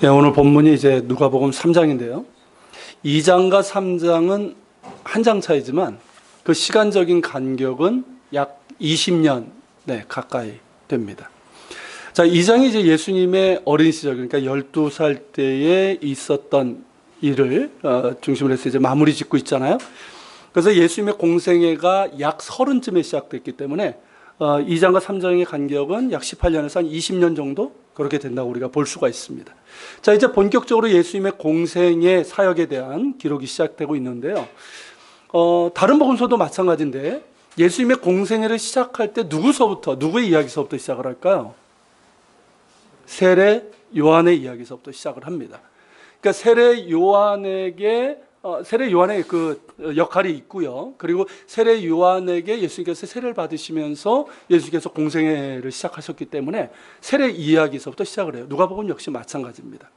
예, 오늘 본문이 이제 누가복음 3장인데요. 2장과 3장은 한 장 차이지만 그 시간적인 간격은 약 20년 가까이 됩니다. 자, 2장이 이제 예수님의 어린 시절, 그러니까 12살 때에 있었던 일을 중심으로 해서 이제 마무리 짓고 있잖아요. 그래서 예수님의 공생애가 약 30쯤에 시작됐기 때문에 2장과 3장의 간격은 약 18년에서 한 20년 정도 그렇게 된다고 우리가 볼 수가 있습니다. 자, 이제 본격적으로 예수님의 공생의 사역에 대한 기록이 시작되고 있는데요. 다른 복음서도 마찬가지인데 예수님의 공생애를 시작할 때 누구의 이야기서부터 시작을 할까요? 세례 요한의 이야기서부터 시작을 합니다. 그러니까 세례 요한의 그 역할이 있고요. 그리고 세례 요한에게 예수님께서 세례를 받으시면서 예수님께서 공생애를 시작하셨기 때문에 세례 이야기서부터 시작을 해요. 누가복음 역시 마찬가지입니다.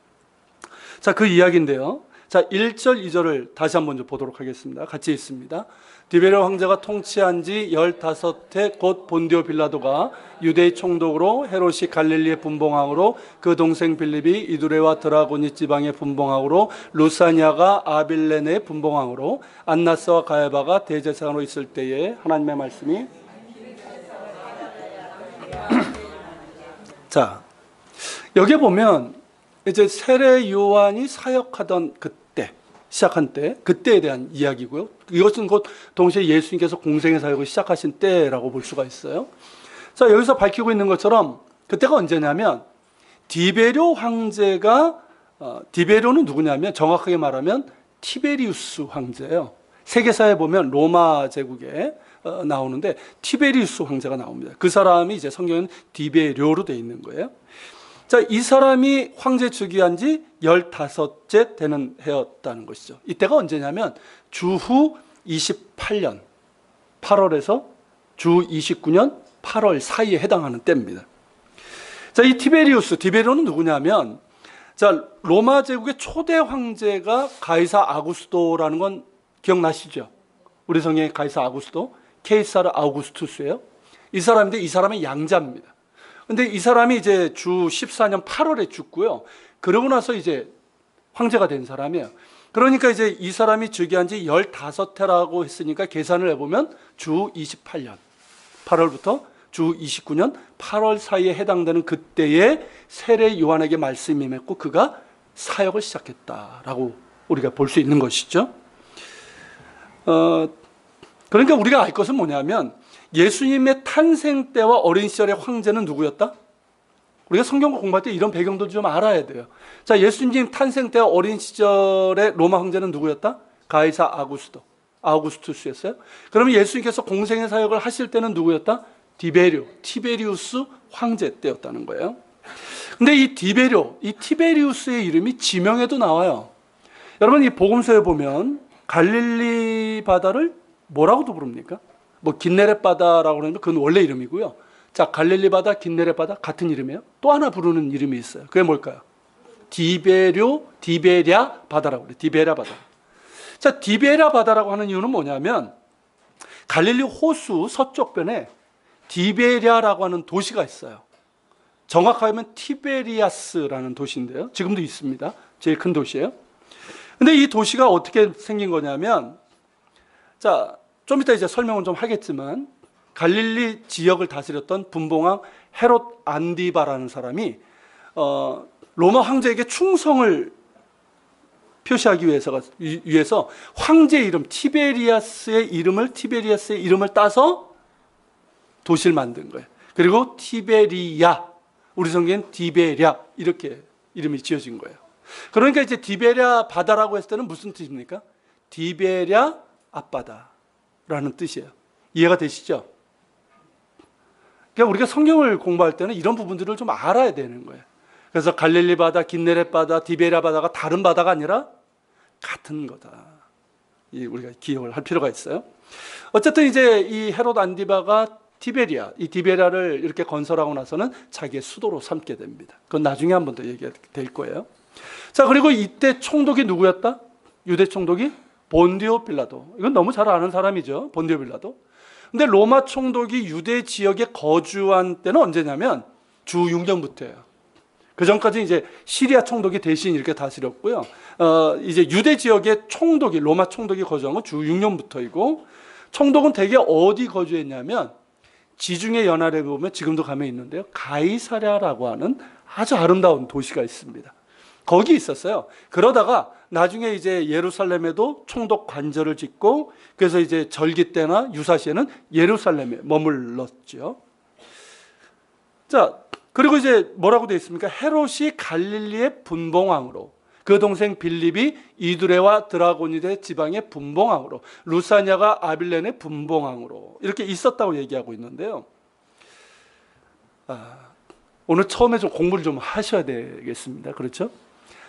자, 그 이야기인데요. 자, 1절, 2절을 다시 한번 보도록 하겠습니다. 같이 읽습니다. 디베르 황제가 통치한 지 15해 곧 본디오 빌라도가 유대의 총독으로 헤롯이 갈릴리의 분봉왕으로 그 동생 빌립이 이두레와 드라고니 지방의 분봉왕으로 루사니아가 아빌레네의 분봉왕으로 안나스와 가야바가 대제사장으로 있을 때에 하나님의 말씀이 자, 여기 보면 이제 세례 요한이 사역하던 시작한 때, 그때에 대한 이야기고요. 이것은 곧 동시에 예수님께서 공생의 사역을 시작하신 때라고 볼 수가 있어요. 자, 여기서 밝히고 있는 것처럼 그때가 언제냐면 디베료 황제가 디베료는 누구냐면 정확하게 말하면 티베리우스 황제예요. 세계사에 보면 로마 제국에 나오는데 티베리우스 황제가 나옵니다. 그 사람이 이제 성경에는 디베료로 되어 있는 거예요. 자, 이 사람이 황제 즉위한 지 15째 되는 해였다는 것이죠. 이때가 언제냐면 주후 28년 8월에서 주 29년 8월 사이에 해당하는 때입니다. 자, 이 디베료는 누구냐면 자, 로마 제국의 초대 황제가 가이사 아구스토라는 건 기억나시죠? 우리 성경의 가이사 아구스토, 케이사르 아우구스투스예요. 이 사람인데 이 사람의 양자입니다. 근데 이 사람이 이제 주 14년 8월에 죽고요. 그러고 나서 이제 황제가 된 사람이에요. 그러니까 이제 이 사람이 즉위한 지 15해라고 했으니까 계산을 해보면 주 28년 8월부터 주 29년 8월 사이에 해당되는 그때에 세례 요한에게 말씀이 임했고 그가 사역을 시작했다라고 우리가 볼 수 있는 것이죠. 그러니까 우리가 알 것은 뭐냐면 예수님의 탄생 때와 어린 시절의 황제는 누구였다? 우리가 성경 공부할 때 이런 배경도 좀 알아야 돼요. 자, 예수님 탄생 때와 어린 시절의 로마 황제는 누구였다? 가이사 아우구스투스였어요. 그러면 예수님께서 공생의 사역을 하실 때는 누구였다? 티베리우스 황제 때였다는 거예요. 근데 이 티베리우스의 이름이 지명에도 나와요. 여러분, 이 복음서에 보면 갈릴리 바다를 뭐라고도 부릅니까? 뭐 긴네렛 바다라고 그러면 그건 원래 이름이고요. 자, 갈릴리 바다, 긴네렛 바다 같은 이름이에요. 또 하나 부르는 이름이 있어요. 그게 뭘까요? 디베랴 바다라고 그래요. 디베랴 바다. 자, 디베랴 바다라고 하는 이유는 뭐냐면 갈릴리 호수 서쪽변에 디베랴라고 하는 도시가 있어요. 정확하게 티베리아스라는 도시인데요. 지금도 있습니다. 제일 큰 도시예요. 근데 이 도시가 어떻게 생긴 거냐면 자, 좀 이따 이제 설명은 좀 하겠지만 갈릴리 지역을 다스렸던 분봉왕 헤롯 안디바라는 사람이 로마 황제에게 충성을 표시하기 위해서 황제 이름 티베리아스의 이름을 따서 도시를 만든 거예요. 그리고 티베리야, 우리 성경엔 디베랴 이렇게 이름이 지어진 거예요. 그러니까 이제 디베랴 바다라고 했을 때는 무슨 뜻입니까? 디베랴 앞바다라는 뜻이에요. 이해가 되시죠? 그러니까 우리가 성경을 공부할 때는 이런 부분들을 좀 알아야 되는 거예요. 그래서 갈릴리 바다, 긴네렛 바다, 디베랴 바다가 다른 바다가 아니라 같은 거다. 우리가 기억을 할 필요가 있어요. 어쨌든 이제 이 헤롯 안디바가 이 디베랴를 이렇게 건설하고 나서는 자기의 수도로 삼게 됩니다. 그건 나중에 한 번 더 얘기가 될 거예요. 자, 그리고 이때 총독이 누구였다? 유대 총독이 본디오 빌라도. 이건 너무 잘 아는 사람이죠. 본디오 빌라도. 근데 로마 총독이 유대 지역에 거주한 때는 언제냐면 주 6년부터예요. 그 전까지 이제 시리아 총독이 대신 이렇게 다스렸고요. 이제 유대 지역의 총독이, 로마 총독이 거주한 건 주 6년부터이고, 총독은 대개 어디 거주했냐면 지중해 연안에 보면 지금도 가면 있는데요, 가이사랴라고 하는 아주 아름다운 도시가 있습니다. 거기 있었어요. 그러다가 나중에 이제 예루살렘에도 총독 관저를 짓고, 그래서 이제 절기 때나 유사시에는 예루살렘에 머물렀죠. 자, 그리고 이제 뭐라고 되어 있습니까? 헤롯이 갈릴리의 분봉왕으로, 그 동생 빌립이 이두레와 드라고니데 지방의 분봉왕으로, 루사냐가 아빌렌의 분봉왕으로 이렇게 있었다고 얘기하고 있는데요. 오늘 처음에 좀 공부를 좀 하셔야 되겠습니다. 그렇죠?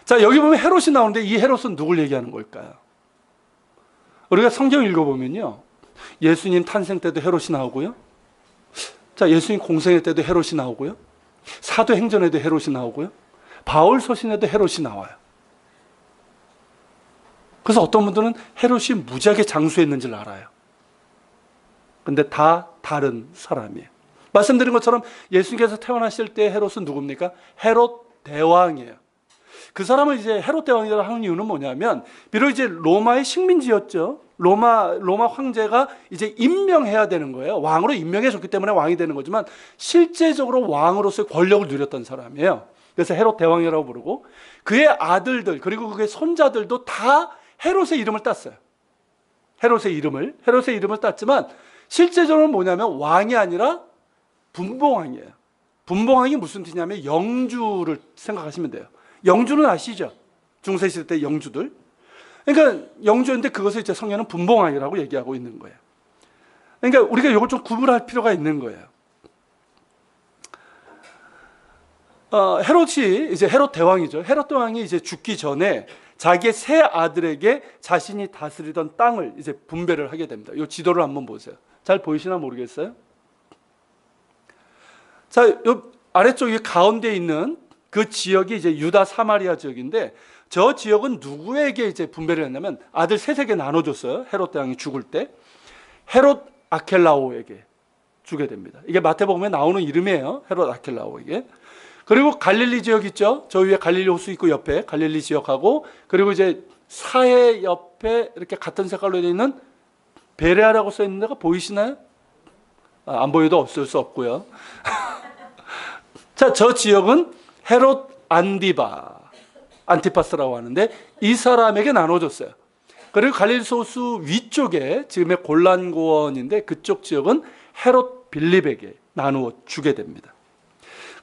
자, 여기 보면 헤롯이 나오는데 이 헤롯은 누굴 얘기하는 걸까요? 우리가 성경 읽어보면요, 예수님 탄생 때도 헤롯이 나오고요, 자, 예수님 공생애 때도 헤롯이 나오고요, 사도행전에도 헤롯이 나오고요, 바울 서신에도 헤롯이 나와요. 그래서 어떤 분들은 헤롯이 무지하게 장수했는지를 알아요. 근데 다 다른 사람이에요. 말씀드린 것처럼 예수님께서 태어나실 때 헤롯은 누굽니까? 헤롯 대왕이에요. 그 사람은 이제 헤롯 대왕이라고 하는 이유는 뭐냐면, 비록 이제 로마의 식민지였죠. 로마 황제가 이제 임명해야 되는 거예요. 왕으로 임명해 줬기 때문에 왕이 되는 거지만, 실제적으로 왕으로서의 권력을 누렸던 사람이에요. 그래서 헤롯 대왕이라고 부르고, 그의 아들들 그리고 그의 손자들도 다 헤롯의 이름을 땄어요. 헤롯의 이름을 땄지만 실제적으로 뭐냐면 왕이 아니라 분봉왕이에요. 분봉왕이 무슨 뜻이냐면 영주를 생각하시면 돼요. 영주는 아시죠? 중세시대 때 영주들. 그러니까 영주인데 그것을 이제 성경은 분봉왕이라고 얘기하고 있는 거예요. 그러니까 우리가 이걸 좀 구분할 필요가 있는 거예요. 헤롯이 이제 헤롯 대왕이죠. 헤롯 대왕이 이제 죽기 전에 자기의 세 아들에게 자신이 다스리던 땅을 이제 분배를 하게 됩니다. 이 지도를 한번 보세요. 잘 보이시나 모르겠어요? 자, 이 아래쪽 이 가운데 있는 그 지역이 이제 유다 사마리아 지역인데, 저 지역은 누구에게 이제 분배를 했냐면 아들 셋에게 나눠줬어요. 헤롯 대왕이 죽을 때 헤롯 아켈라오에게 주게 됩니다. 이게 마태복음에 나오는 이름이에요. 헤롯 아켈라오에게. 그리고 갈릴리 지역 있죠. 저 위에 갈릴리 호수 있고 옆에 갈릴리 지역하고, 그리고 이제 사해 옆에 이렇게 같은 색깔로 되어 있는 베레아라고 써 있는 데가 보이시나요? 안 보여도 없을 수 없고요. 자, 저 지역은 헤롯 안티파스라고 하는데 이 사람에게 나눠줬어요. 그리고 갈릴리 호수 위쪽에 지금의 골란고원인데 그쪽 지역은 헤롯 빌립에게 나누어 주게 됩니다.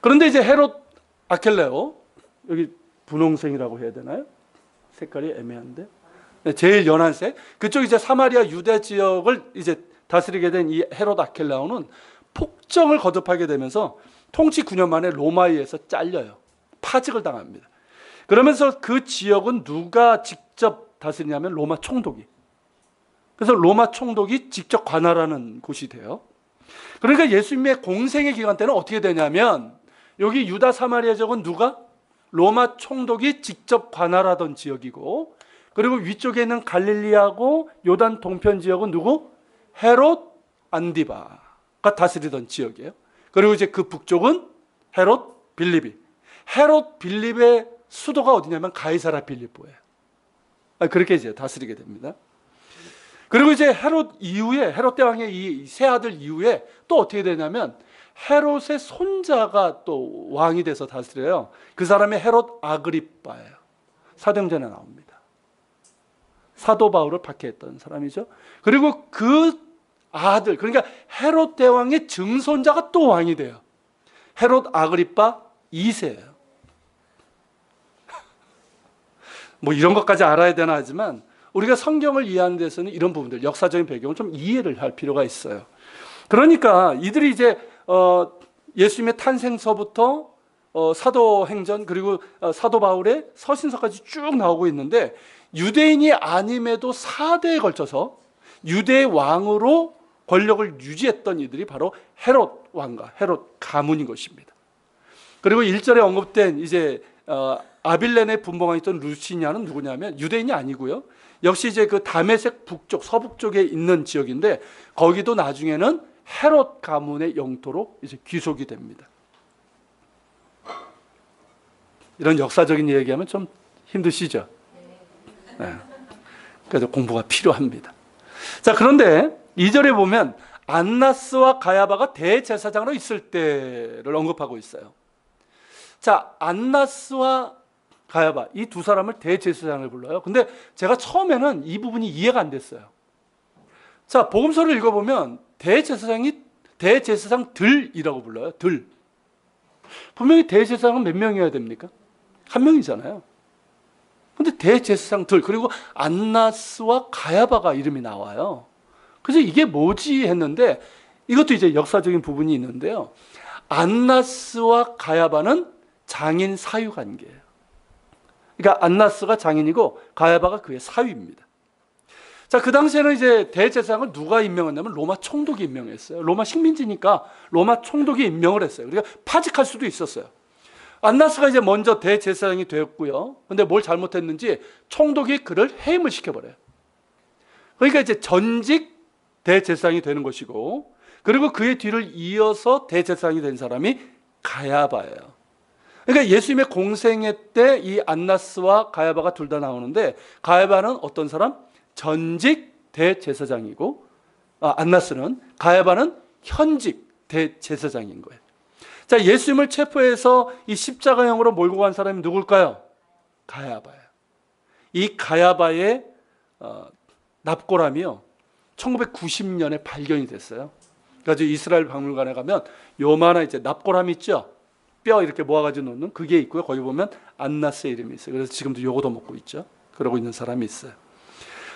그런데 이제 헤롯 아켈레오, 여기 분홍색이라고 해야 되나요? 색깔이 애매한데, 제일 연한색, 그쪽 이제 사마리아 유대 지역을 이제 다스리게 된 이 헤롯 아켈레오는 폭정을 거듭하게 되면서 통치 9년 만에 로마에 의해서 잘려요. 파직을 당합니다. 그러면서 그 지역은 누가 직접 다스리냐면 로마 총독이. 그래서 로마 총독이 직접 관할하는 곳이 돼요. 그러니까 예수님의 공생의 기간 때는 어떻게 되냐면, 여기 유다 사마리아 지역은 누가? 로마 총독이 직접 관할하던 지역이고, 그리고 위쪽에 있는 갈릴리하고 요단 동편 지역은 누구? 헤롯 안디바가 다스리던 지역이에요. 그리고 이제 그 북쪽은 헤롯 빌립이. 헤롯 빌립의 수도가 어디냐면 가이사라 빌립보예요. 그렇게 이제 다스리게 됩니다. 그리고 이제 헤롯 이후에, 헤롯 대왕의 이 세 아들 이후에 또 어떻게 되냐면 헤롯의 손자가 또 왕이 돼서 다스려요. 그 사람이 헤롯 아그리빠예요. 사도행전에 나옵니다. 사도 바울을 박해했던 사람이죠. 그리고 그 아들, 그러니까 헤롯 대왕의 증손자가 또 왕이 돼요. 헤롯 아그리빠 2세예요. 뭐 이런 것까지 알아야 되나 하지만 우리가 성경을 이해하는 데서는 이런 부분들, 역사적인 배경을 좀 이해를 할 필요가 있어요. 그러니까 이들이 이제 예수님의 탄생서부터 사도행전 그리고 사도 바울의 서신서까지 쭉 나오고 있는데, 유대인이 아님에도 4대에 걸쳐서 유대의 왕으로 권력을 유지했던 이들이 바로 헤롯 왕과 헤롯 가문인 것입니다. 그리고 1절에 언급된 이제 아빌렌의 분봉왕이 있던 루시냐는 누구냐면 유대인이 아니고요. 역시 이제 그 다메섹 북쪽, 서북 쪽에 있는 지역인데, 거기도 나중에는 헤롯 가문의 영토로 이제 귀속이 됩니다. 이런 역사적인 얘기하면 좀 힘드시죠? 네. 그래서 공부가 필요합니다. 자, 그런데 2절에 보면 안나스와 가야바가 대제사장으로 있을 때를 언급하고 있어요. 자, 안나스와 가야바 이 두 사람을 대제사장을 불러요. 근데 제가 처음에는 이 부분이 이해가 안 됐어요. 자, 복음서를 읽어보면 대제사장이 대제사장들이라고 불러요. 들. 분명히 대제사장은 몇 명이어야 됩니까? 한 명이잖아요. 근데 대제사장들, 그리고 안나스와 가야바가 이름이 나와요. 그래서 이게 뭐지 했는데, 이것도 이제 역사적인 부분이 있는데요. 안나스와 가야바는 장인 사유 관계예요. 그러니까 안나스가 장인이고 가야바가 그의 사위입니다. 자, 그 당시에는 이제 대제사장을 누가 임명했냐면 로마 총독이 임명했어요. 로마 식민지니까 로마 총독이 임명을 했어요. 그러니까 파직할 수도 있었어요. 안나스가 이제 먼저 대제사장이 되었고요. 근데 뭘 잘못했는지 총독이 그를 해임을 시켜버려요. 그러니까 이제 전직 대제사장이 되는 것이고, 그리고 그의 뒤를 이어서 대제사장이 된 사람이 가야바예요. 그러니까 예수님의 공생애 때 이 안나스와 가야바가 둘 다 나오는데, 가야바는 어떤 사람? 전직 대제사장이고, 안나스는, 가야바는 현직 대제사장인 거예요. 자, 예수님을 체포해서 이 십자가형으로 몰고 간 사람이 누굴까요? 가야바예요. 이 가야바의 납골함이요, 1990년에 발견이 됐어요. 그래서 이스라엘 박물관에 가면 요만한 이제 납골함 있죠? 뼈 이렇게 모아가지고 놓는 그게 있고요. 거기 보면 안나스의 이름이 있어요. 그래서 지금도 요거도 먹고 있죠. 그러고 있는 사람이 있어요.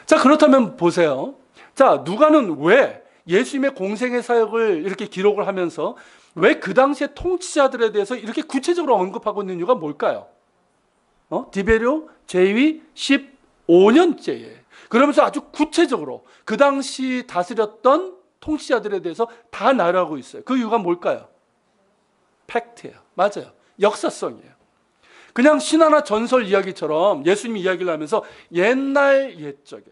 자, 그렇다면 보세요. 자, 누가는 왜 예수님의 공생의 사역을 이렇게 기록을 하면서 왜 그 당시의 통치자들에 대해서 이렇게 구체적으로 언급하고 있는 이유가 뭘까요? 디베리오 제위 15년째에 그러면서 아주 구체적으로 그 당시 다스렸던 통치자들에 대해서 다 나열하고 있어요. 그 이유가 뭘까요? 팩트예요. 맞아요. 역사성이에요. 그냥 신화나 전설 이야기처럼 예수님 이야기를 하면서 옛날 옛적에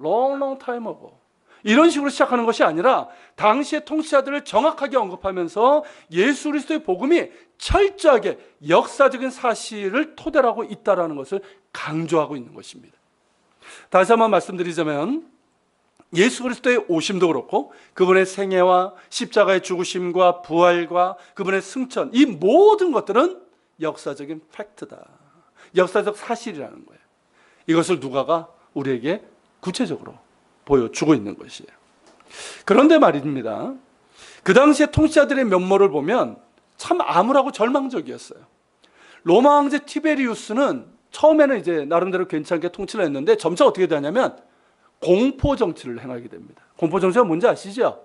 long time ago 이런 식으로 시작하는 것이 아니라 당시의 통치자들을 정확하게 언급하면서 예수 그리스도의 복음이 철저하게 역사적인 사실을 토대로 하고 있다는 것을 강조하고 있는 것입니다. 다시 한번 말씀드리자면 예수 그리스도의 오심도 그렇고 그분의 생애와 십자가의 죽으심과 부활과 그분의 승천, 이 모든 것들은 역사적인 팩트다. 역사적 사실이라는 거예요. 이것을 누가가 우리에게 구체적으로 보여주고 있는 것이에요. 그런데 말입니다. 그 당시에 통치자들의 면모를 보면 참 암울하고 절망적이었어요. 로마 황제 티베리우스는 처음에는 이제 나름대로 괜찮게 통치를 했는데 점차 어떻게 되냐면 공포 정치를 행하게 됩니다. 공포 정치가 뭔지 아시죠?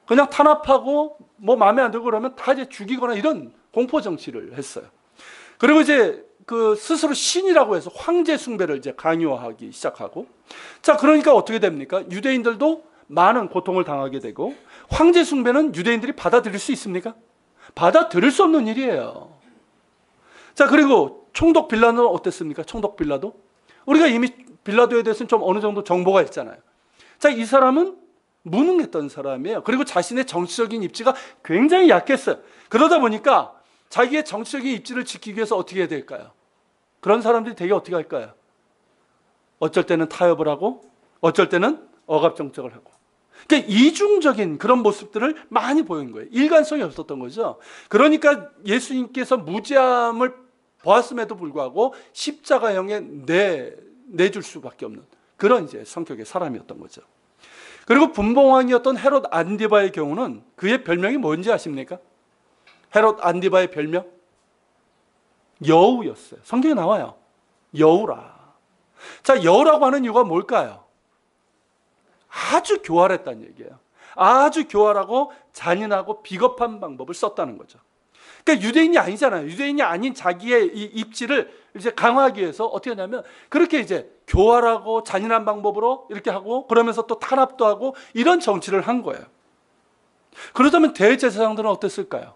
그냥 탄압하고 뭐 마음에 안 들고 그러면 다 이제 죽이거나 이런 공포 정치를 했어요. 그리고 이제 그 스스로 신이라고 해서 황제 숭배를 이제 강요하기 시작하고, 자, 그러니까 어떻게 됩니까? 유대인들도 많은 고통을 당하게 되고, 황제 숭배는 유대인들이 받아들일 수 있습니까? 받아들일 수 없는 일이에요. 자, 그리고 총독 빌라도는 어땠습니까? 총독 빌라도? 우리가 이미 빌라도에 대해서는 좀 어느 정도 정보가 있잖아요. 자, 이 사람은 무능했던 사람이에요. 그리고 자신의 정치적인 입지가 굉장히 약했어요. 그러다 보니까 자기의 정치적인 입지를 지키기 위해서 어떻게 해야 될까요? 그런 사람들이 되게 어떻게 할까요? 어쩔 때는 타협을 하고 어쩔 때는 억압정책을 하고, 그러니까 이중적인 그런 모습들을 많이 보인 거예요. 일관성이 없었던 거죠. 그러니까 예수님께서 무죄함을 보았음에도 불구하고 십자가형에 내줄 수밖에 없는 그런 이제 성격의 사람이었던 거죠. 그리고 분봉왕이었던 헤롯 안디바의 경우는 그의 별명이 뭔지 아십니까? 헤롯 안디바의 별명? 여우였어요. 성경에 나와요. 여우라. 자, 여우라고 하는 이유가 뭘까요? 아주 교활했다는 얘기예요. 아주 교활하고 잔인하고 비겁한 방법을 썼다는 거죠. 그러니까 유대인이 아니잖아요. 유대인이 아닌 자기의 이 입지를 이제 강화하기 위해서 어떻게 하냐면 그렇게 이제 교활하고 잔인한 방법으로 이렇게 하고 그러면서 또 탄압도 하고 이런 정치를 한 거예요. 그렇다면 대제사장들은 어땠을까요?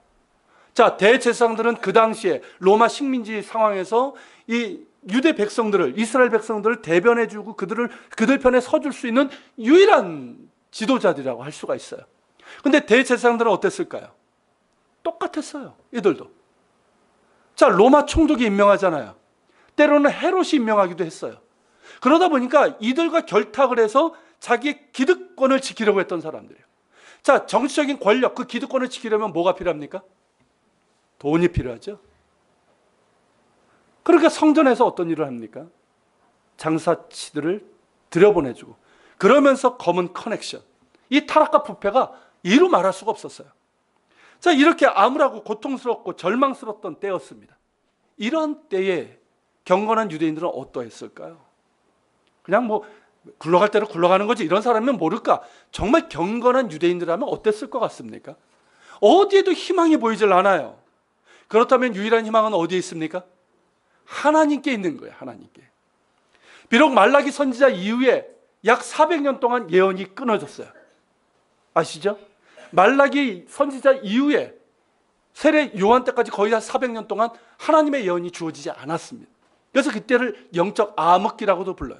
자, 대제사장들은 그 당시에 로마 식민지 상황에서 이 유대 백성들을, 이스라엘 백성들을 대변해주고 그들 편에 서줄 수 있는 유일한 지도자들이라고 할 수가 있어요. 근데 대제사장들은 어땠을까요? 똑같았어요. 이들도. 자, 로마 총독이 임명하잖아요. 때로는 헤롯이 임명하기도 했어요. 그러다 보니까 이들과 결탁을 해서 자기의 기득권을 지키려고 했던 사람들이에요. 자, 정치적인 권력, 그 기득권을 지키려면 뭐가 필요합니까? 돈이 필요하죠. 그러니까 성전에서 어떤 일을 합니까? 장사치들을 들여보내주고, 그러면서 검은 커넥션. 이 타락과 부패가 이루 말할 수가 없었어요. 자, 이렇게 암울하고 고통스럽고 절망스러웠던 때였습니다. 이런 때에 경건한 유대인들은 어떠했을까요? 그냥 뭐 굴러갈 대로 굴러가는 거지, 이런 사람이면 모를까? 정말 경건한 유대인들이라면 어땠을 것 같습니까? 어디에도 희망이 보이질 않아요. 그렇다면 유일한 희망은 어디에 있습니까? 하나님께 있는 거예요. 하나님께. 비록 말라기 선지자 이후에 약 400년 동안 예언이 끊어졌어요. 아시죠? 말라기 선지자 이후에 세례 요한 때까지 거의 한 400년 동안 하나님의 예언이 주어지지 않았습니다. 그래서 그때를 영적 암흑기라고도 불러요.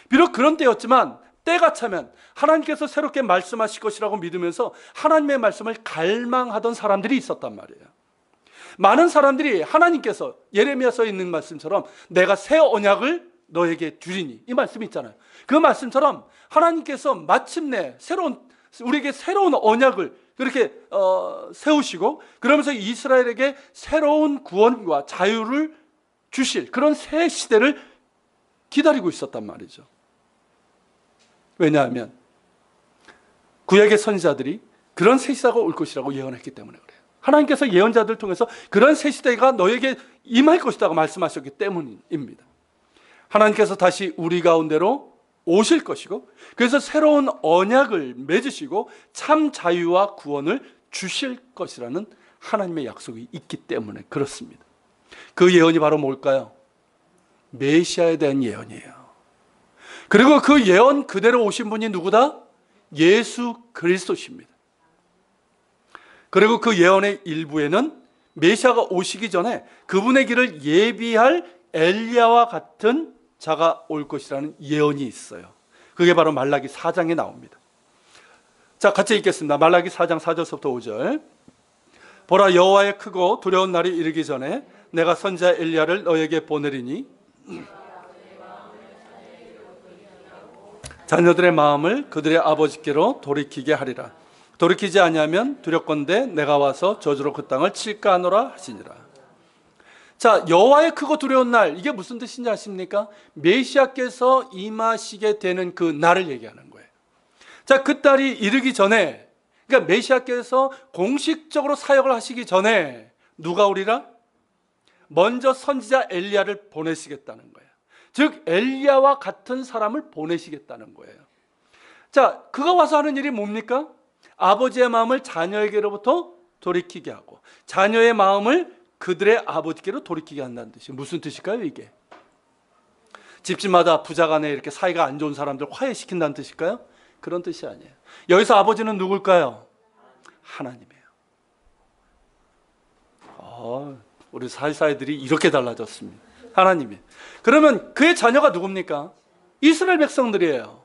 비록 그런 때였지만 때가 차면 하나님께서 새롭게 말씀하실 것이라고 믿으면서 하나님의 말씀을 갈망하던 사람들이 있었단 말이에요. 많은 사람들이 하나님께서 예레미야서에 있는 말씀처럼 내가 새 언약을 너에게 주리니, 이 말씀이 있잖아요. 그 말씀처럼 하나님께서 마침내 우리에게 새로운 언약을 그렇게 세우시고, 그러면서 이스라엘에게 새로운 구원과 자유를 주실 그런 새 시대를 기다리고 있었단 말이죠. 왜냐하면 구약의 선지자들이 그런 새 시대가 올 것이라고 예언했기 때문에 그래요. 하나님께서 예언자들을 통해서 그런 새 시대가 너에게 임할 것이라고 말씀하셨기 때문입니다. 하나님께서 다시 우리 가운데로 오실 것이고, 그래서 새로운 언약을 맺으시고 참 자유와 구원을 주실 것이라는 하나님의 약속이 있기 때문에 그렇습니다. 그 예언이 바로 뭘까요? 메시아에 대한 예언이에요. 그리고 그 예언 그대로 오신 분이 누구다? 예수 그리스도십니다. 그리고 그 예언의 일부에는 메시아가 오시기 전에 그분의 길을 예비할 엘리야와 같은 자가 올 것이라는 예언이 있어요. 그게 바로 말라기 4장에 나옵니다. 자, 같이 읽겠습니다. 말라기 4장 4절부터 5절. 보라, 여호와의 크고 두려운 날이 이르기 전에 내가 선지자 엘리야를 너에게 보내리니 자녀들의 마음을 그들의 아버지께로 돌이키게 하리라. 돌이키지 아니하면 두렵건대 내가 와서 저주로 그 땅을 칠까 하노라 하시니라. 자, 여호와의 크고 두려운 날, 이게 무슨 뜻인지 아십니까? 메시아께서 임하시게 되는 그 날을 얘기하는 거예요. 자, 그 날이 이르기 전에, 그러니까 메시아께서 공식적으로 사역을 하시기 전에 누가 오리라? 먼저 선지자 엘리야를 보내시겠다는 거예요. 즉 엘리야와 같은 사람을 보내시겠다는 거예요. 자, 그가 와서 하는 일이 뭡니까? 아버지의 마음을 자녀에게로부터 돌이키게 하고 자녀의 마음을 그들의 아버지께로 돌이키게 한다는 뜻이 무슨 뜻일까요, 이게? 집집마다 부자간에 이렇게 사이가 안 좋은 사람들 화해시킨다는 뜻일까요? 그런 뜻이 아니에요. 여기서 아버지는 누굴까요? 하나님이에요. 우리 사이사이들이 이렇게 달라졌습니다. 하나님이. 그러면 그의 자녀가 누굽니까? 이스라엘 백성들이에요.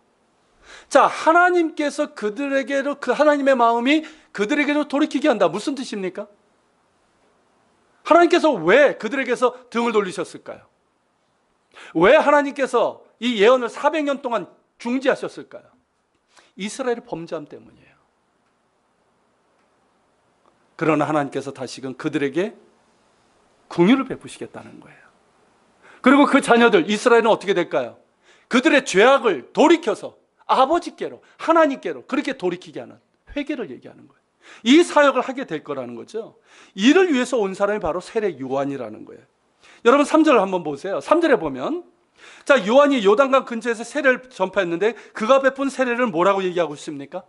자, 하나님께서 그들에게로, 그 하나님의 마음이 그들에게로 돌이키게 한다. 무슨 뜻입니까? 하나님께서 왜 그들에게서 등을 돌리셨을까요? 왜 하나님께서 이 예언을 400년 동안 중지하셨을까요? 이스라엘의 범죄함 때문이에요. 그러나 하나님께서 다시금 그들에게 긍휼을 베푸시겠다는 거예요. 그리고 그 자녀들 이스라엘은 어떻게 될까요? 그들의 죄악을 돌이켜서 아버지께로, 하나님께로 그렇게 돌이키게 하는 회개를 얘기하는 거예요. 이 사역을 하게 될 거라는 거죠. 이를 위해서 온 사람이 바로 세례 요한이라는 거예요. 여러분 3절을 한번 보세요. 3절에 보면, 자, 요한이 요단강 근처에서 세례를 전파했는데 그가 베푼 세례를 뭐라고 얘기하고 있습니까?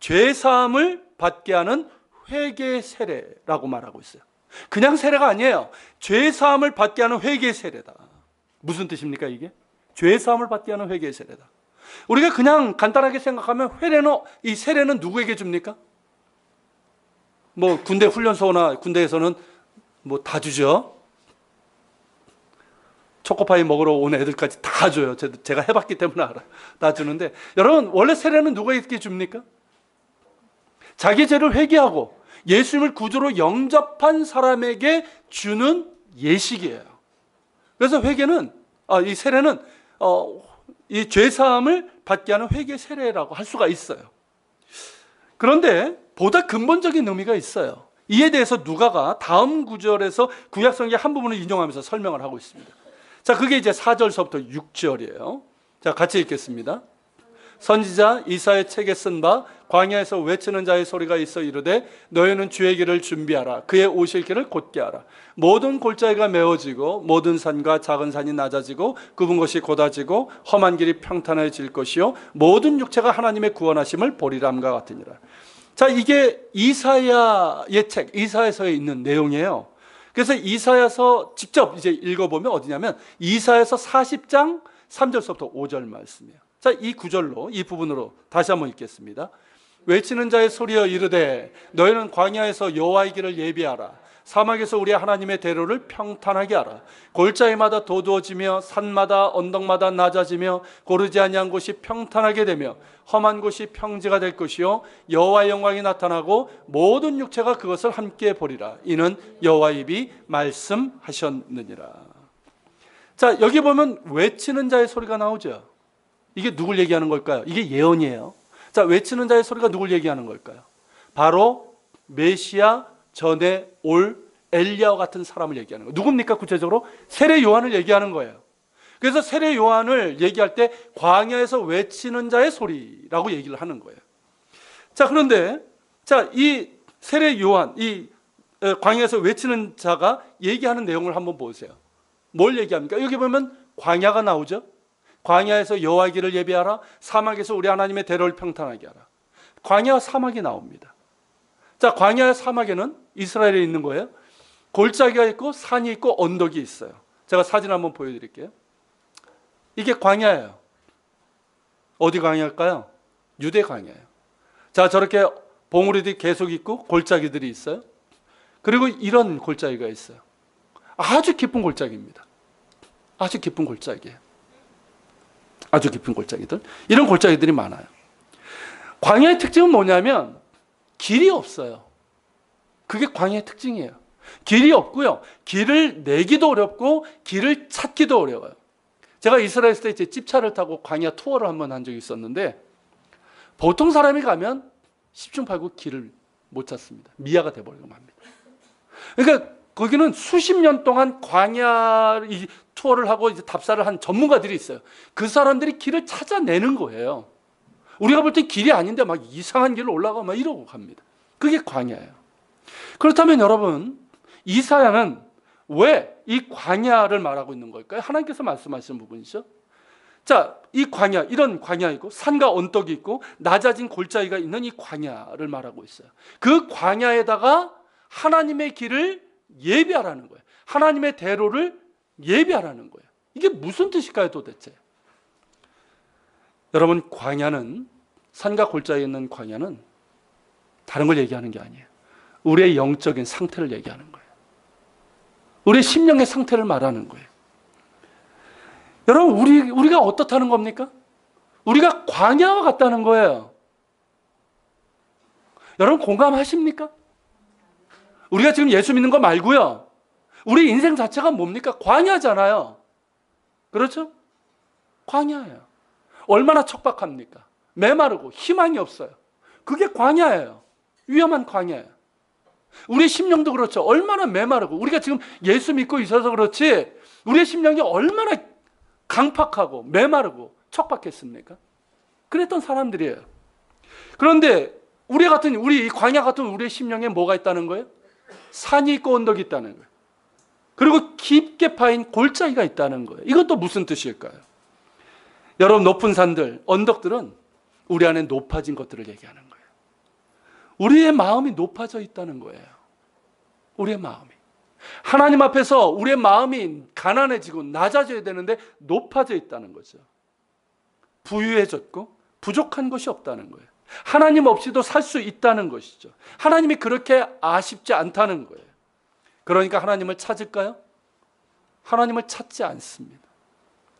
죄사함을 받게 하는 회개 세례라고 말하고 있어요. 그냥 세례가 아니에요. 죄사함을 받게 하는 회개 세례다. 무슨 뜻입니까, 이게? 죄사함을 받게 하는 회개 세례다. 우리가 그냥 간단하게 생각하면 이 세례는 누구에게 줍니까? 뭐 군대 훈련소나 군대에서는 뭐 다 주죠. 초코파이 먹으러 온 애들까지 다 줘요. 제가 해봤기 때문에 알아요. 다 주는데, 여러분 원래 세례는 누구에게 줍니까? 자기 죄를 회개하고 예수님을 구주로 영접한 사람에게 주는 예식이에요. 그래서 회개는 이 세례는 이 죄사함을 받게 하는 회개 세례라고 할 수가 있어요. 그런데 보다 근본적인 의미가 있어요. 이에 대해서 누가가 다음 구절에서 구약성경 한 부분을 인용하면서 설명을 하고 있습니다. 자, 그게 이제 4절서부터 6절이에요. 자, 같이 읽겠습니다. 선지자 이사야의 책에 쓴 바 광야에서 외치는 자의 소리가 있어 이르되 너희는 주의 길을 준비하라. 그의 오실 길을 곧게 하라. 모든 골짜기가 메워지고 모든 산과 작은 산이 낮아지고 굽은 것이 곧아지고 험한 길이 평탄해질 것이요 모든 육체가 하나님의 구원하심을 보리람과 같으니라. 자, 이게 이사야의 책, 이사야서에 있는 내용이에요. 그래서 이사야서 직접 이제 읽어보면 어디냐면 이사야서 40장 3절서부터 5절 말씀이에요. 자, 이 구절로, 이 부분으로 다시 한번 읽겠습니다. 외치는 자의 소리여 이르되 너희는 광야에서 여호와의 길을 예비하라. 사막에서 우리 하나님의 대로를 평탄하게 하라. 골짜기마다 도두어지며 산마다 언덕마다 낮아지며 고르지 아니한 곳이 평탄하게 되며 험한 곳이 평지가 될 것이요 여호와의 영광이 나타나고 모든 육체가 그것을 함께 보리라. 이는 여호와의 입이 말씀하셨느니라. 자, 여기 보면 외치는 자의 소리가 나오죠. 이게 누굴 얘기하는 걸까요? 이게 예언이에요. 자, 외치는 자의 소리가 누굴 얘기하는 걸까요? 바로 메시아 전에 올 엘리야와 같은 사람을 얘기하는 거예요. 누굽니까? 구체적으로 세례 요한을 얘기하는 거예요. 그래서 세례 요한을 얘기할 때 광야에서 외치는 자의 소리라고 얘기를 하는 거예요. 자, 그런데 자, 이 세례 요한, 이 광야에서 외치는 자가 얘기하는 내용을 한번 보세요. 뭘 얘기합니까? 여기 보면 광야가 나오죠. 광야에서 여호와의 길을 예비하라. 사막에서 우리 하나님의 대로를 평탄하게 하라. 광야와 사막이 나옵니다. 자, 광야와 사막에는 이스라엘에 있는 거예요. 골짜기가 있고 산이 있고 언덕이 있어요. 제가 사진 한번 보여드릴게요. 이게 광야예요. 어디 광야일까요? 유대 광야예요. 자, 저렇게 봉우리들이 계속 있고 골짜기들이 있어요. 그리고 이런 골짜기가 있어요. 아주 깊은 골짜기입니다. 아주 깊은 골짜기예요. 아주 깊은 골짜기들. 이런 골짜기들이 많아요. 광야의 특징은 뭐냐면 길이 없어요. 그게 광야의 특징이에요. 길이 없고요. 길을 내기도 어렵고 길을 찾기도 어려워요. 제가 이스라엘 있을 때 이제 집차를 타고 광야 투어를 한번 한 적이 있었는데 보통 사람이 가면 10중 8구 길을 못 찾습니다. 미아가 돼버리고 맙니다. 그러니까 거기는 수십 년 동안 광야 이 투어를 하고 이제 답사를 한 전문가들이 있어요. 그 사람들이 길을 찾아내는 거예요. 우리가 볼 때 길이 아닌데 막 이상한 길을 올라가고 막 이러고 갑니다. 그게 광야예요. 그렇다면 여러분, 이사야는 왜 이 광야를 말하고 있는 걸까요? 하나님께서 말씀하시는 부분이죠. 자, 이 광야, 이런 광야이고 산과 언덕이 있고 낮아진 골짜기가 있는 이 광야를 말하고 있어요. 그 광야에다가 하나님의 길을 예비하라는 거예요. 하나님의 대로를 예비하라는 거예요. 이게 무슨 뜻일까요, 도대체? 여러분, 광야는, 산과 골짜기에 있는 광야는 다른 걸 얘기하는 게 아니에요. 우리의 영적인 상태를 얘기하는 거예요. 우리의 심령의 상태를 말하는 거예요. 여러분, 우리가 어떻다는 겁니까? 우리가 광야와 같다는 거예요. 여러분, 공감하십니까? 우리가 지금 예수 믿는 거 말고요. 우리 인생 자체가 뭡니까? 광야잖아요. 그렇죠? 광야예요. 얼마나 척박합니까? 메마르고 희망이 없어요. 그게 광야예요. 위험한 광야예요. 우리 심령도 그렇죠. 얼마나 메마르고 우리가 지금 예수 믿고 있어서 그렇지 우리의 심령이 얼마나 강팍하고 메마르고 척박했습니까? 그랬던 사람들이에요. 그런데 우리 광야 같은 우리의 심령에 뭐가 있다는 거예요? 산이 있고 언덕이 있다는 거예요. 그리고 깊게 파인 골짜기가 있다는 거예요. 이것도 무슨 뜻일까요? 여러분, 높은 산들, 언덕들은 우리 안에 높아진 것들을 얘기하는 거예요. 우리의 마음이 높아져 있다는 거예요. 우리의 마음이. 하나님 앞에서 우리의 마음이 가난해지고 낮아져야 되는데 높아져 있다는 거죠. 부유해졌고 부족한 것이 없다는 거예요. 하나님 없이도 살 수 있다는 것이죠. 하나님이 그렇게 아쉽지 않다는 거예요. 그러니까 하나님을 찾을까요? 하나님을 찾지 않습니다.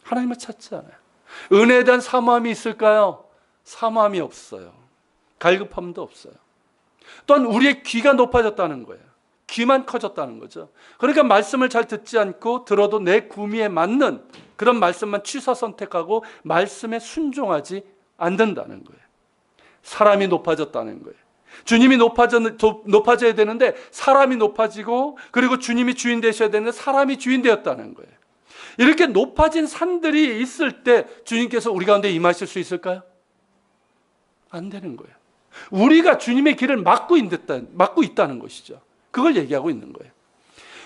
하나님을 찾지 않아요. 은혜에 대한 사모함이 있을까요? 사모함이 없어요. 갈급함도 없어요. 또한 우리의 귀가 높아졌다는 거예요. 귀만 커졌다는 거죠. 그러니까 말씀을 잘 듣지 않고 들어도 내 구미에 맞는 그런 말씀만 취사 선택하고 말씀에 순종하지 않는다는 거예요. 사람이 높아졌다는 거예요. 주님이 높아져야 되는데 사람이 높아지고, 그리고 주님이 주인 되셔야 되는데 사람이 주인 되었다는 거예요. 이렇게 높아진 산들이 있을 때 주님께서 우리 가운데 임하실 수 있을까요? 안 되는 거예요. 우리가 주님의 길을 막고 있다는 것이죠. 그걸 얘기하고 있는 거예요.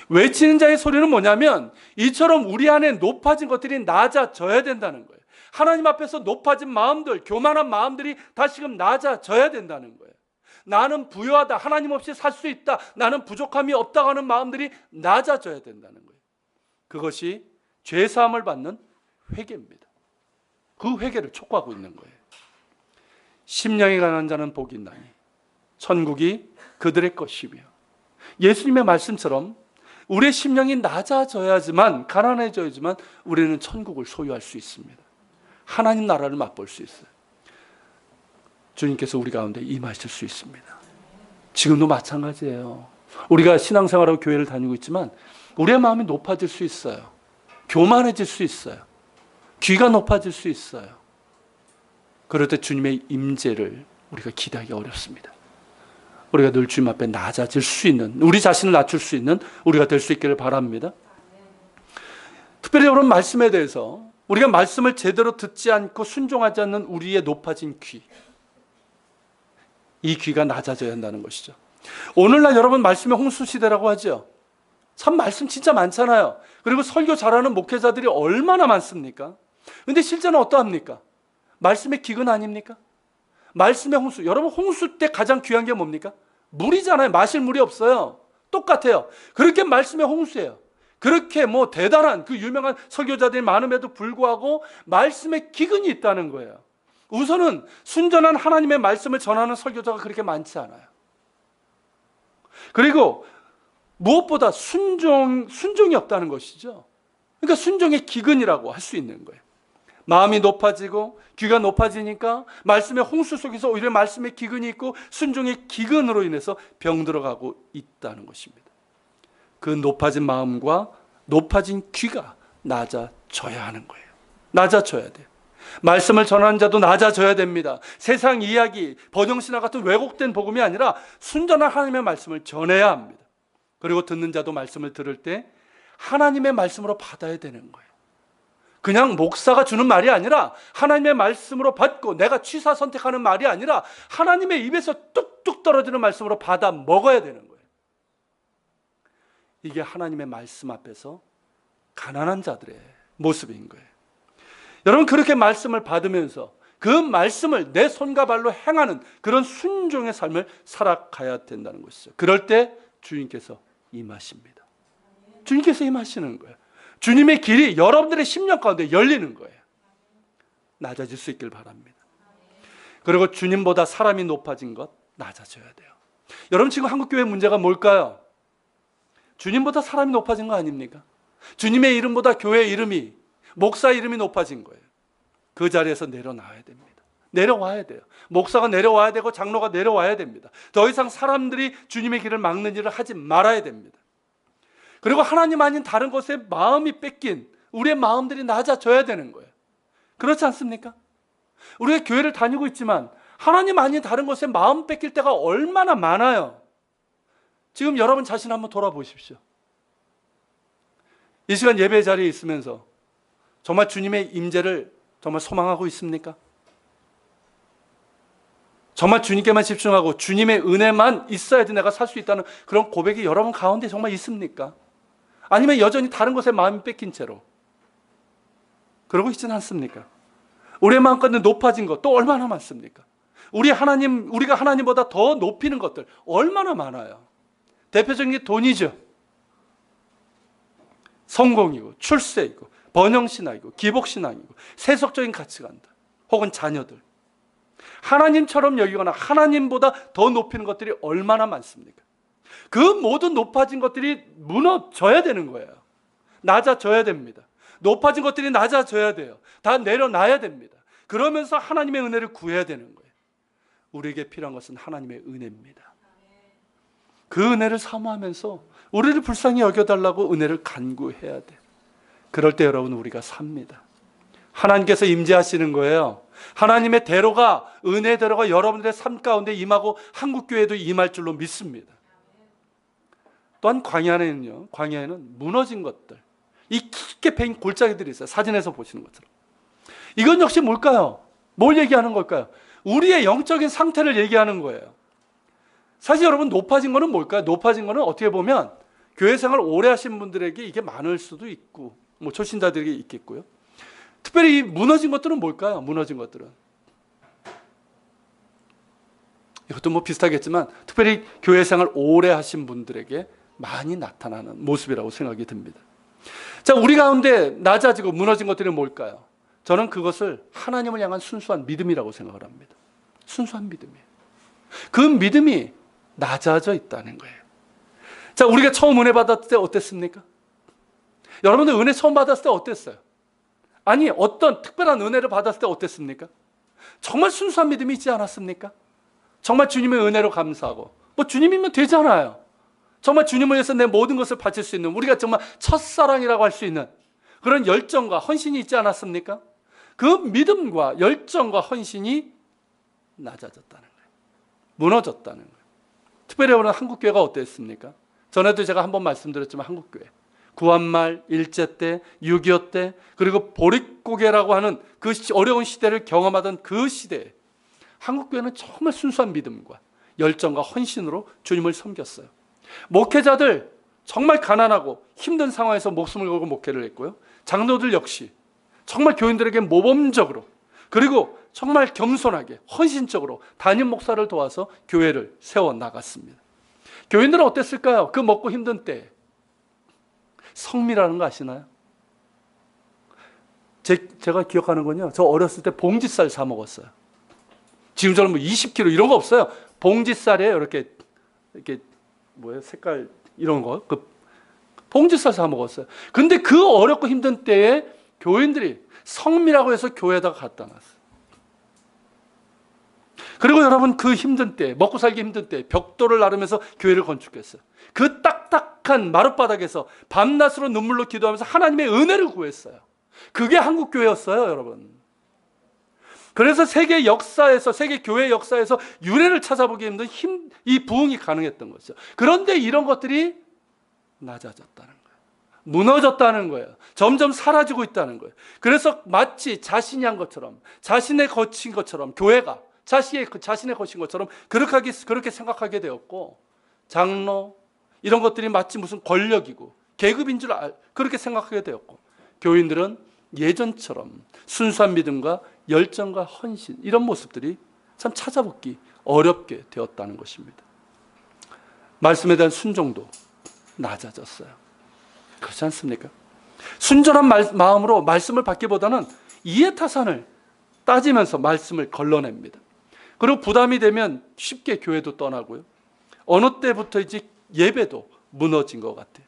외치는 자의 소리는 뭐냐면, 이처럼 우리 안에 높아진 것들이 낮아져야 된다는 거예요. 하나님 앞에서 높아진 마음들, 교만한 마음들이 다시금 낮아져야 된다는 거예요. 나는 부유하다, 하나님 없이 살 수 있다, 나는 부족함이 없다고 하는 마음들이 낮아져야 된다는 거예요. 그것이 죄사함을 받는 회개입니다. 그 회개를 촉구하고 있는 거예요. 심령이 가난한 자는 복이 있나니 천국이 그들의 것이며, 예수님의 말씀처럼 우리의 심령이 낮아져야지만, 가난해져야지만 우리는 천국을 소유할 수 있습니다. 하나님 나라를 맛볼 수 있어요. 주님께서 우리 가운데 임하실 수 있습니다. 지금도 마찬가지예요. 우리가 신앙생활하고 교회를 다니고 있지만 우리의 마음이 높아질 수 있어요. 교만해질 수 있어요. 귀가 높아질 수 있어요. 그럴 때 주님의 임재를 우리가 기대하기 어렵습니다. 우리가 늘 주님 앞에 낮아질 수 있는, 우리 자신을 낮출 수 있는 우리가 될 수 있기를 바랍니다. 특별히 여러분, 말씀에 대해서 우리가 말씀을 제대로 듣지 않고 순종하지 않는 우리의 높아진 귀, 이 귀가 낮아져야 한다는 것이죠. 오늘날 여러분, 말씀의 홍수 시대라고 하죠. 참 말씀 진짜 많잖아요. 그리고 설교 잘하는 목회자들이 얼마나 많습니까? 근데 실제는 어떠합니까? 말씀의 기근 아닙니까? 말씀의 홍수. 여러분, 홍수 때 가장 귀한 게 뭡니까? 물이잖아요. 마실 물이 없어요. 똑같아요. 그렇게 말씀의 홍수예요. 그렇게 대단한 그 유명한 설교자들이 많음에도 불구하고 말씀의 기근이 있다는 거예요. 우선은 순전한 하나님의 말씀을 전하는 설교자가 그렇게 많지 않아요. 그리고 무엇보다 순종이 없다는 것이죠. 그러니까 순종의 기근이라고 할 수 있는 거예요. 마음이 높아지고 귀가 높아지니까 말씀의 홍수 속에서 오히려 말씀의 기근이 있고 순종의 기근으로 인해서 병들어가고 있다는 것입니다. 그 높아진 마음과 높아진 귀가 낮아져야 하는 거예요. 낮아져야 돼요. 말씀을 전하는 자도 낮아져야 됩니다. 세상 이야기, 번영신화 같은 왜곡된 복음이 아니라 순전한 하나님의 말씀을 전해야 합니다. 그리고 듣는 자도 말씀을 들을 때 하나님의 말씀으로 받아야 되는 거예요. 그냥 목사가 주는 말이 아니라 하나님의 말씀으로 받고, 내가 취사 선택하는 말이 아니라 하나님의 입에서 뚝뚝 떨어지는 말씀으로 받아 먹어야 되는 거예요. 이게 하나님의 말씀 앞에서 가난한 자들의 모습인 거예요. 여러분, 그렇게 말씀을 받으면서 그 말씀을 내 손과 발로 행하는 그런 순종의 삶을 살아가야 된다는 것이죠. 그럴 때 주님께서 임하십니다. 주님께서 임하시는 거예요. 주님의 길이 여러분들의 심령 가운데 열리는 거예요. 낮아질 수 있길 바랍니다. 그리고 주님보다 사람이 높아진 것, 낮아져야 돼요. 여러분, 지금 한국교회 문제가 뭘까요? 주님보다 사람이 높아진 거 아닙니까? 주님의 이름보다 교회 이름이, 목사 이름이 높아진 거예요. 그 자리에서 내려놔야 됩니다. 내려와야 돼요. 목사가 내려와야 되고 장로가 내려와야 됩니다. 더 이상 사람들이 주님의 길을 막는 일을 하지 말아야 됩니다. 그리고 하나님 아닌 다른 것에 마음이 뺏긴 우리의 마음들이 낮아져야 되는 거예요. 그렇지 않습니까? 우리가 교회를 다니고 있지만 하나님 아닌 다른 것에 마음 뺏길 때가 얼마나 많아요. 지금 여러분 자신 한번 돌아보십시오. 이 시간 예배 자리에 있으면서 정말 주님의 임재를 정말 소망하고 있습니까? 정말 주님께만 집중하고 주님의 은혜만 있어야지 내가 살 수 있다는 그런 고백이 여러분 가운데 정말 있습니까? 아니면 여전히 다른 것에 마음이 뺏긴 채로 그러고 있지는 않습니까? 우리의 마음 가운데 높아진 것 또 얼마나 많습니까? 우리가 하나님보다 더 높이는 것들 얼마나 많아요. 대표적인 게 돈이죠. 성공이고 출세이고 번영신앙이고 기복신앙이고 세속적인 가치관들 혹은 자녀들, 하나님처럼 여기거나 하나님보다 더 높이는 것들이 얼마나 많습니까? 그 모든 높아진 것들이 무너져야 되는 거예요. 낮아져야 됩니다. 높아진 것들이 낮아져야 돼요. 다 내려놔야 됩니다. 그러면서 하나님의 은혜를 구해야 되는 거예요. 우리에게 필요한 것은 하나님의 은혜입니다. 그 은혜를 사모하면서 우리를 불쌍히 여겨달라고 은혜를 간구해야 돼. 그럴 때 여러분 우리가 삽니다. 하나님께서 임재하시는 거예요. 하나님의 대로가, 은혜의 대로가 여러분들의 삶 가운데 임하고 한국교회도 임할 줄로 믿습니다. 또한 광야에는 무너진 것들, 이 깊게 패인 골짜기들이 있어요. 사진에서 보시는 것처럼. 이건 역시 뭘까요? 뭘 얘기하는 걸까요? 우리의 영적인 상태를 얘기하는 거예요. 사실 여러분 높아진 거는 뭘까요? 높아진 거는 어떻게 보면 교회 생활 오래 하신 분들에게 이게 많을 수도 있고 뭐 초신자들에게 있겠고요. 특별히 무너진 것들은 뭘까요? 무너진 것들은 이것도 뭐 비슷하겠지만 특별히 교회 생활 오래 하신 분들에게 많이 나타나는 모습이라고 생각이 듭니다. 자, 우리 가운데 낮아지고 무너진 것들이 뭘까요? 저는 그것을 하나님을 향한 순수한 믿음이라고 생각을 합니다. 순수한 믿음이에요. 그 믿음이 낮아져 있다는 거예요. 자, 우리가 처음 은혜 받았을 때 어땠습니까? 여러분들 은혜 처음 받았을 때 어땠어요? 아니, 어떤 특별한 은혜를 받았을 때 어땠습니까? 정말 순수한 믿음이 있지 않았습니까? 정말 주님의 은혜로 감사하고 뭐 주님이면 되잖아요. 정말 주님을 위해서 내 모든 것을 바칠 수 있는, 우리가 정말 첫사랑이라고 할 수 있는 그런 열정과 헌신이 있지 않았습니까? 그 믿음과 열정과 헌신이 낮아졌다는 거예요. 무너졌다는 거예요. 특별히 오늘 한국교회가 어땠습니까? 전에도 제가 한번 말씀드렸지만 한국교회 구한말, 일제 때, 6.25 때, 그리고 보릿고개라고 하는 그 어려운 시대를 경험하던 그 시대에 한국교회는 정말 순수한 믿음과 열정과 헌신으로 주님을 섬겼어요. 목회자들 정말 가난하고 힘든 상황에서 목숨을 걸고 목회를 했고요. 장로들 역시 정말 교인들에게 모범적으로, 그리고 정말 겸손하게 헌신적으로 담임 목사를 도와서 교회를 세워나갔습니다. 교인들은 어땠을까요? 그 먹고 힘든 때 성미라는 거 아시나요? 제가 기억하는 건요, 저 어렸을 때 봉지쌀 사 먹었어요. 지금처럼 뭐 20kg 이런 거 없어요. 봉지쌀에 이렇게 뭐예요? 색깔 이런 거, 그 봉지쌀 사 먹었어요. 근데 그 어렵고 힘든 때에 교인들이 성미라고 해서 교회에다가 갖다 놨어요. 그리고 여러분 그 힘든 때, 먹고 살기 힘든 때 벽돌을 나르면서 교회를 건축했어요. 그 딱딱한 마룻바닥에서 밤낮으로 눈물로 기도하면서 하나님의 은혜를 구했어요. 그게 한국교회였어요, 여러분. 그래서 세계 역사에서, 세계 교회 역사에서 유래를 찾아보기 힘든 이 부흥이 가능했던 거죠. 그런데 이런 것들이 낮아졌다는 거예요. 무너졌다는 거예요. 점점 사라지고 있다는 거예요. 그래서 마치 자신이 한 것처럼, 자신의 거친 것처럼, 교회가 자신의 것인 것처럼 그렇게 생각하게 되었고, 장로 이런 것들이 마치 무슨 권력이고 계급인 줄 그렇게 생각하게 되었고, 교인들은 예전처럼 순수한 믿음과 열정과 헌신 이런 모습들이 참 찾아보기 어렵게 되었다는 것입니다. 말씀에 대한 순종도 낮아졌어요. 그렇지 않습니까? 순전한 마음으로 말씀을 받기보다는 이해타산을 따지면서 말씀을 걸러냅니다. 그리고 부담이 되면 쉽게 교회도 떠나고요. 어느 때부터인지 예배도 무너진 것 같아요.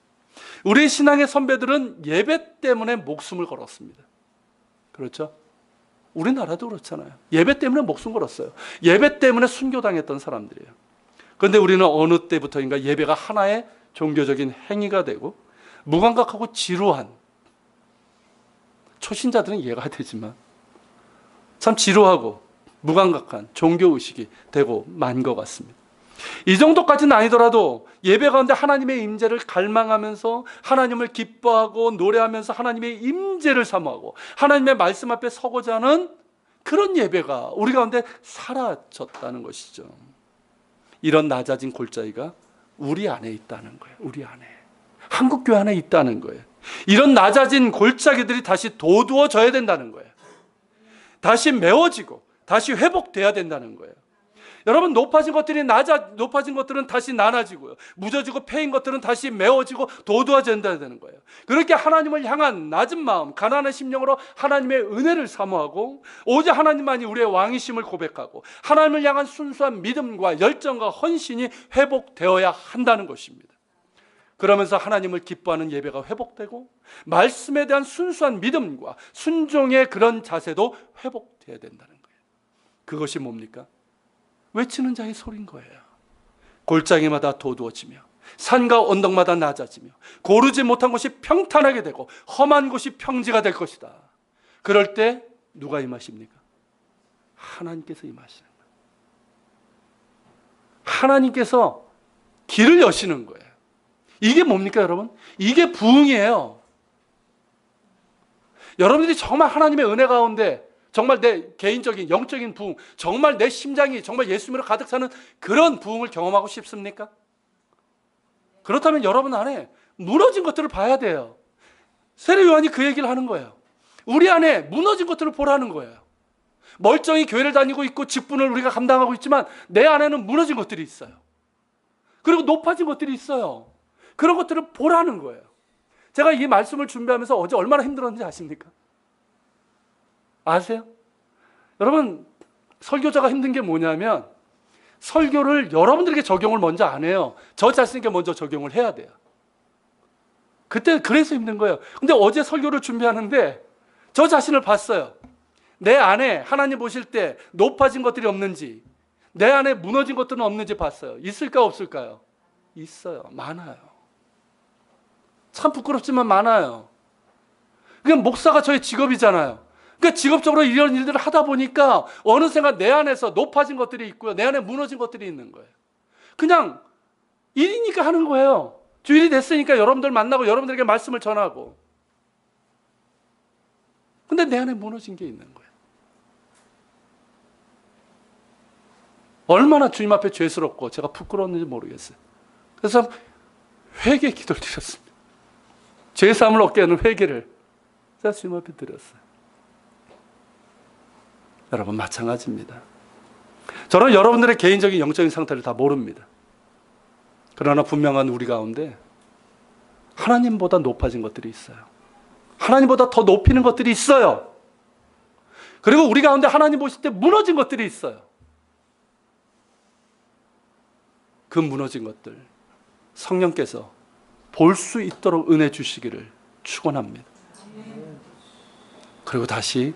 우리 신앙의 선배들은 예배 때문에 목숨을 걸었습니다. 그렇죠? 우리나라도 그렇잖아요. 예배 때문에 목숨 걸었어요. 예배 때문에 순교당했던 사람들이에요. 그런데 우리는 어느 때부터인가 예배가 하나의 종교적인 행위가 되고 무감각하고 지루한, 초신자들은 이해가 되지만 참 지루하고 무감각한 종교의식이 되고 만 것 같습니다. 이 정도까지는 아니더라도 예배 가운데 하나님의 임재를 갈망하면서 하나님을 기뻐하고 노래하면서 하나님의 임재를 사모하고 하나님의 말씀 앞에 서고자 하는 그런 예배가 우리 가운데 사라졌다는 것이죠. 이런 낮아진 골짜기가 우리 안에 있다는 거예요. 우리 안에, 한국교회 안에 있다는 거예요. 이런 낮아진 골짜기들이 다시 돋우어져야 된다는 거예요. 다시 메워지고 다시 회복돼야 된다는 거예요. 여러분, 높아진 것들은 다시 나눠지고요. 무뎌지고 패인 것들은 다시 메워지고 돋우어져야 되는 거예요. 그렇게 하나님을 향한 낮은 마음, 가난한 심령으로 하나님의 은혜를 사모하고 오직 하나님만이 우리의 왕이심을 고백하고 하나님을 향한 순수한 믿음과 열정과 헌신이 회복되어야 한다는 것입니다. 그러면서 하나님을 기뻐하는 예배가 회복되고 말씀에 대한 순수한 믿음과 순종의 그런 자세도 회복되어야 된다는 거예요. 그것이 뭡니까? 외치는 자의 소리인 거예요. 골짜기마다 도두어지며 산과 언덕마다 낮아지며 고르지 못한 곳이 평탄하게 되고 험한 곳이 평지가 될 것이다. 그럴 때 누가 임하십니까? 하나님께서 임하시는 거예요. 하나님께서 길을 여시는 거예요. 이게 뭡니까, 여러분? 이게 부흥이에요. 여러분들이 정말 하나님의 은혜 가운데 정말 내 개인적인 영적인 부흥, 정말 내 심장이 정말 예수님으로 가득 차는 그런 부흥을 경험하고 싶습니까? 그렇다면 여러분 안에 무너진 것들을 봐야 돼요. 세례 요한이 그 얘기를 하는 거예요. 우리 안에 무너진 것들을 보라는 거예요. 멀쩡히 교회를 다니고 있고 직분을 우리가 감당하고 있지만 내 안에는 무너진 것들이 있어요. 그리고 높아진 것들이 있어요. 그런 것들을 보라는 거예요. 제가 이 말씀을 준비하면서 어제 얼마나 힘들었는지 아십니까? 아세요? 여러분, 설교자가 힘든 게 뭐냐면 설교를 여러분들에게 적용을 먼저 안 해요. 저 자신에게 먼저 적용을 해야 돼요. 그때 그래서 힘든 거예요. 근데 어제 설교를 준비하는데 저 자신을 봤어요. 내 안에 하나님 보실 때 높아진 것들이 없는지, 내 안에 무너진 것들은 없는지 봤어요. 있을까 없을까요? 있어요. 많아요. 참 부끄럽지만 많아요. 그냥 목사가 저의 직업이잖아요. 그러니까 직업적으로 이런 일들을 하다 보니까 어느샌가 내 안에서 높아진 것들이 있고요. 내 안에 무너진 것들이 있는 거예요. 그냥 일이니까 하는 거예요. 주일이 됐으니까 여러분들 만나고 여러분들에게 말씀을 전하고. 근데 내 안에 무너진 게 있는 거예요. 얼마나 주님 앞에 죄스럽고 제가 부끄러웠는지 모르겠어요. 그래서 회개 기도를 드렸습니다. 죄사함을 얻게 하는 회개를 제가 주님 앞에 드렸어요. 여러분 마찬가지입니다. 저는 여러분들의 개인적인 영적인 상태를 다 모릅니다. 그러나 분명한 우리 가운데 하나님보다 높아진 것들이 있어요. 하나님보다 더 높이는 것들이 있어요. 그리고 우리 가운데 하나님 보실 때 무너진 것들이 있어요. 그 무너진 것들 성령께서 볼 수 있도록 은혜 주시기를 축원합니다. 그리고 다시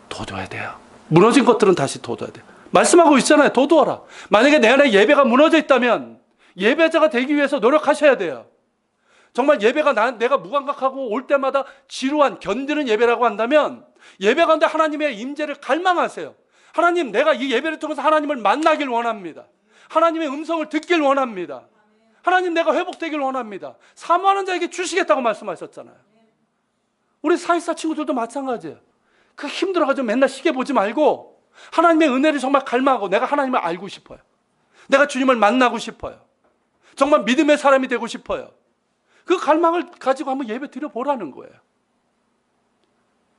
돋워야 돼요. 무너진 것들은 다시 돋워야 돼요. 말씀하고 있잖아요. 돋워라. 만약에 내 안에 예배가 무너져 있다면 예배자가 되기 위해서 노력하셔야 돼요. 정말 예배가 내가 무감각하고 올 때마다 지루한 견디는 예배라고 한다면 예배 가운데 하나님의 임재를 갈망하세요. 하나님, 내가 이 예배를 통해서 하나님을 만나길 원합니다. 하나님의 음성을 듣길 원합니다. 하나님, 내가 회복되길 원합니다. 사모하는 자에게 주시겠다고 말씀하셨잖아요. 우리 사회사 친구들도 마찬가지예요. 그 힘들어가지고 맨날 시계 보지 말고 하나님의 은혜를 정말 갈망하고 내가 하나님을 알고 싶어요. 내가 주님을 만나고 싶어요. 정말 믿음의 사람이 되고 싶어요. 그 갈망을 가지고 한번 예배 드려보라는 거예요.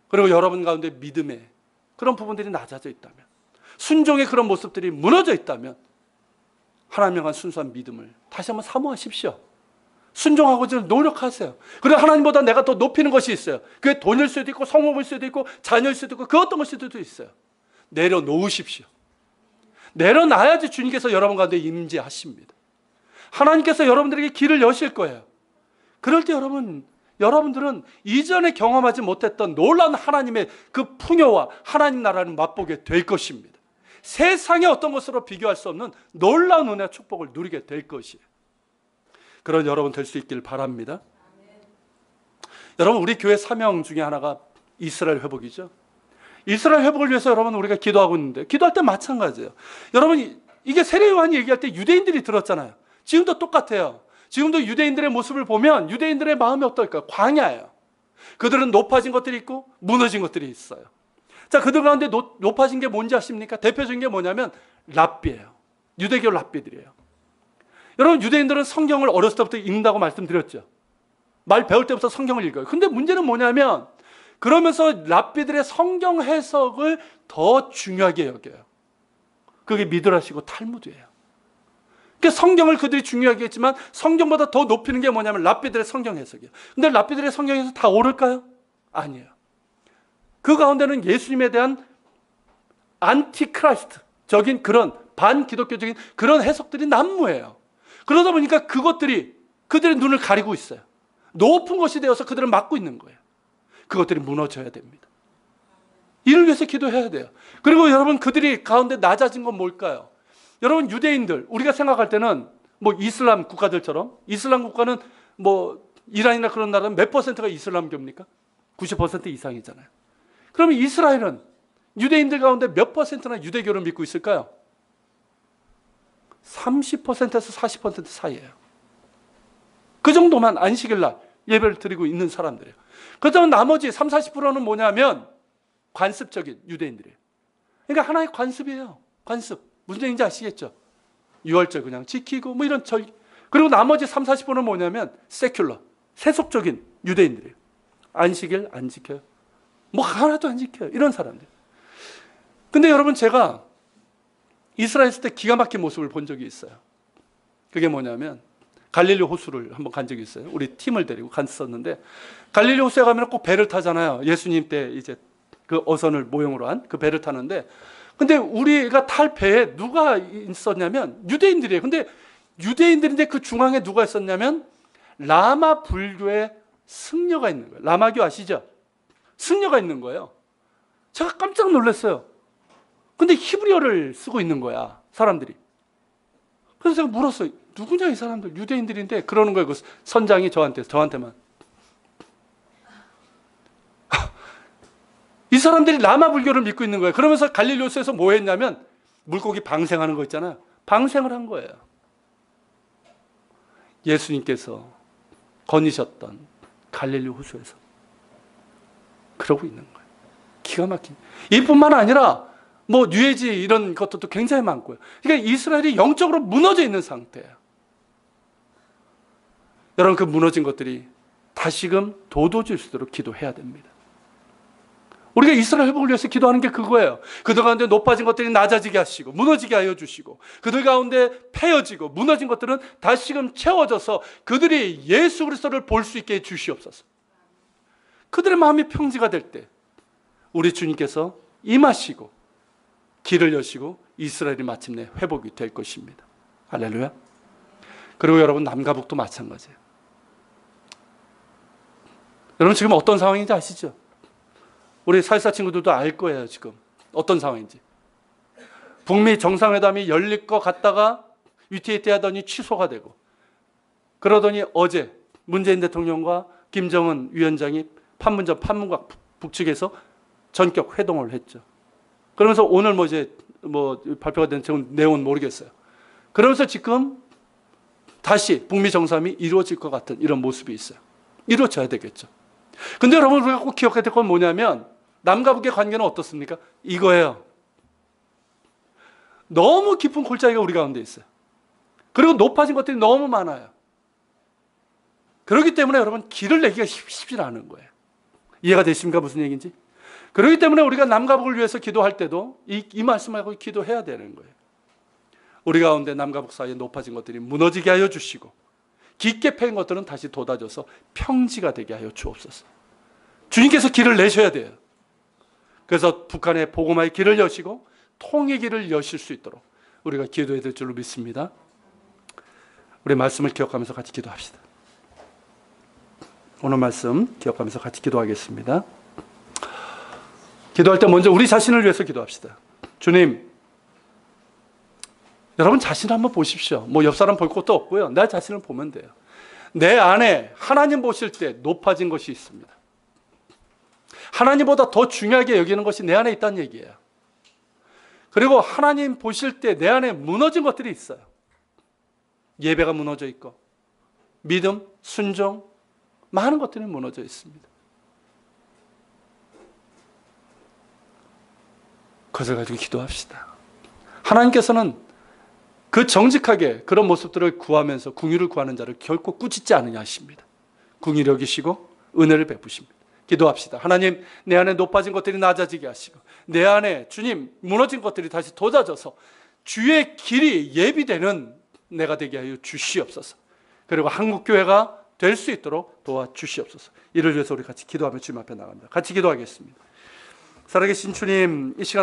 그리고 여러분 가운데 믿음의 그런 부분들이 낮아져 있다면, 순종의 그런 모습들이 무너져 있다면 하나님을 향한 순수한 믿음을 다시 한번 사모하십시오. 순종하고 좀 노력하세요. 그리고 하나님보다 내가 더 높이는 것이 있어요. 그게 돈일 수도 있고 성공일 수도 있고 자녀일 수도 있고 그 어떤 것일도 있어요. 내려놓으십시오. 내려놔야지 주님께서 여러분 가운데 임재하십니다. 하나님께서 여러분들에게 길을 여실 거예요. 그럴 때 여러분들은 이전에 경험하지 못했던 놀라운 하나님의 그 풍요와 하나님 나라를 맛보게 될 것입니다. 세상의 어떤 것으로 비교할 수 없는 놀라운 은혜와 축복을 누리게 될 것이에요. 그런 여러분 될 수 있길 바랍니다. 여러분, 우리 교회 사명 중에 하나가 이스라엘 회복이죠. 이스라엘 회복을 위해서 여러분 우리가 기도하고 있는데 기도할 때 마찬가지예요. 여러분, 이게 세례 요한이 얘기할 때 유대인들이 들었잖아요. 지금도 똑같아요. 지금도 유대인들의 모습을 보면 유대인들의 마음이 어떨까요? 광야예요. 그들은 높아진 것들이 있고 무너진 것들이 있어요. 자, 그들 가운데 높아진 게 뭔지 아십니까? 대표적인 게 뭐냐면 랍비예요. 유대교 랍비들이에요. 여러분, 유대인들은 성경을 어렸을 때부터 읽는다고 말씀드렸죠. 말 배울 때부터 성경을 읽어요. 근데 문제는 뭐냐면 그러면서 랍비들의 성경 해석을 더 중요하게 여겨요. 그게 미드라시고 탈무드예요. 그러니까 성경을 그들이 중요하게 했지만 성경보다 더 높이는 게 뭐냐면 랍비들의 성경 해석이에요. 근데 랍비들의 성경 해석 다 옳을까요? 아니에요. 그 가운데는 예수님에 대한 안티크라이스트적인 그런 반기독교적인 그런 해석들이 난무해요. 그러다 보니까 그것들이 그들의 눈을 가리고 있어요. 높은 것이 되어서 그들을 막고 있는 거예요. 그것들이 무너져야 됩니다. 이를 위해서 기도해야 돼요. 그리고 여러분, 그들이 가운데 낮아진 건 뭘까요? 여러분 유대인들 우리가 생각할 때는 뭐 이슬람 국가들처럼 이슬람 국가는 뭐 이란이나 그런 나라는 몇 퍼센트가 이슬람교입니까? 90% 이상이잖아요. 그러면 이스라엘은 유대인들 가운데 몇 퍼센트나 유대교를 믿고 있을까요? 30%에서 40% 사이예요. 그 정도만 안식일 날 예배를 드리고 있는 사람들이에요. 그렇다면 나머지 30, 40%는 뭐냐면 관습적인 유대인들이에요. 그러니까 하나의 관습이에요. 관습. 무슨 얘기인지 아시겠죠? 유월절 그냥 지키고 뭐 이런 절. 그리고 나머지 30, 40%는 뭐냐면 세큘러, 세속적인 유대인들이에요. 안식일 안 지켜요. 뭐 하나도 안 지켜요. 이런 사람들. 근데 여러분 제가 이스라엘 있을 때 기가 막힌 모습을 본 적이 있어요. 그게 뭐냐면 갈릴리 호수를 한번 간 적이 있어요. 우리 팀을 데리고 갔었는데 갈릴리 호수에 가면 꼭 배를 타잖아요. 예수님 때 이제 그 어선을 모형으로 한 그 배를 타는데 근데 우리가 탈 배에 누가 있었냐면 유대인들이에요. 근데 유대인들인데 그 중앙에 누가 있었냐면 라마 불교의 승려가 있는 거예요. 라마교 아시죠? 승려가 있는 거예요. 제가 깜짝 놀랐어요. 근데 히브리어를 쓰고 있는 거야, 사람들이. 그래서 제가 물었어요. 누구냐 이 사람들? 유대인들인데 그러는 거예요. 그 선장이 저한테만. 이 사람들이 라마 불교를 믿고 있는 거예요. 그러면서 갈릴리 호수에서 뭐 했냐면 물고기 방생하는 거 있잖아요. 방생을 한 거예요. 예수님께서 거니셨던 갈릴리 호수에서 그러고 있는 거예요. 기가 막힌. 이뿐만 아니라 뭐 뉴에이지 이런 것도 굉장히 많고요. 그러니까 이스라엘이 영적으로 무너져 있는 상태예요. 여러분 그 무너진 것들이 다시금 돋워질 수 있도록 기도해야 됩니다. 우리가 이스라엘 회복을 위해서 기도하는 게 그거예요. 그들 가운데 높아진 것들이 낮아지게 하시고 무너지게 하여 주시고 그들 가운데 패여지고 무너진 것들은 다시금 채워져서 그들이 예수 그리스도를 볼 수 있게 해 주시옵소서. 그들의 마음이 평지가 될 때 우리 주님께서 임하시고 길을 여시고 이스라엘이 마침내 회복이 될 것입니다. 할렐루야. 그리고 여러분 남과 북도 마찬가지예요. 여러분 지금 어떤 상황인지 아시죠? 우리 사회사 친구들도 알 거예요. 지금 어떤 상황인지. 북미 정상회담이 열릴 것 같다가 위태위태하더니 취소가 되고 그러더니 어제 문재인 대통령과 김정은 위원장이 판문점 판문각 북측에서 전격 회동을 했죠. 그러면서 오늘 발표가 된 내용은 모르겠어요. 그러면서 지금 다시 북미 정상이 이루어질 것 같은 이런 모습이 있어요. 이루어져야 되겠죠. 근데 여러분 우리가 꼭 기억해야 될 건 뭐냐면 남과 북의 관계는 어떻습니까? 이거예요. 너무 깊은 골짜기가 우리 가운데 있어요. 그리고 높아진 것들이 너무 많아요. 그렇기 때문에 여러분 길을 내기가 쉽지 않은 거예요. 이해가 되십니까? 무슨 얘기인지? 그렇기 때문에 우리가 남과 북을 위해서 기도할 때도 이 말씀하고 기도해야 되는 거예요. 우리 가운데 남과 북 사이에 높아진 것들이 무너지게 하여 주시고 깊게 패인 것들은 다시 돋아져서 평지가 되게 하여 주옵소서. 주님께서 길을 내셔야 돼요. 그래서 북한의 복음화의 길을 여시고 통의 길을 여실 수 있도록 우리가 기도해야 될 줄로 믿습니다. 우리 말씀을 기억하면서 같이 기도합시다. 오늘 말씀 기억하면서 같이 기도하겠습니다. 기도할 때 먼저 우리 자신을 위해서 기도합시다. 주님, 여러분 자신을 한번 보십시오. 뭐 옆 사람 볼 것도 없고요. 내 자신을 보면 돼요. 내 안에 하나님 보실 때 높아진 것이 있습니다. 하나님보다 더 중요하게 여기는 것이 내 안에 있다는 얘기예요. 그리고 하나님 보실 때 내 안에 무너진 것들이 있어요. 예배가 무너져 있고 믿음, 순종, 많은 것들이 무너져 있습니다. 그것을 가지고 기도합시다. 하나님께서는 그 정직하게 그런 모습들을 구하면서 긍휼을 구하는 자를 결코 꾸짖지 않으냐 하십니다. 긍휼히 여기시고 은혜를 베푸십니다. 기도합시다. 하나님, 내 안에 높아진 것들이 낮아지게 하시고 내 안에 주님 무너진 것들이 다시 돋아져서 주의 길이 예비되는 내가 되게 하여 주시옵소서. 그리고 한국교회가 될 수 있도록 도와주시옵소서. 이를 위해서 우리 같이 기도하며 주님 앞에 나갑니다. 같이 기도하겠습니다. 살아계신 주님, 이 시간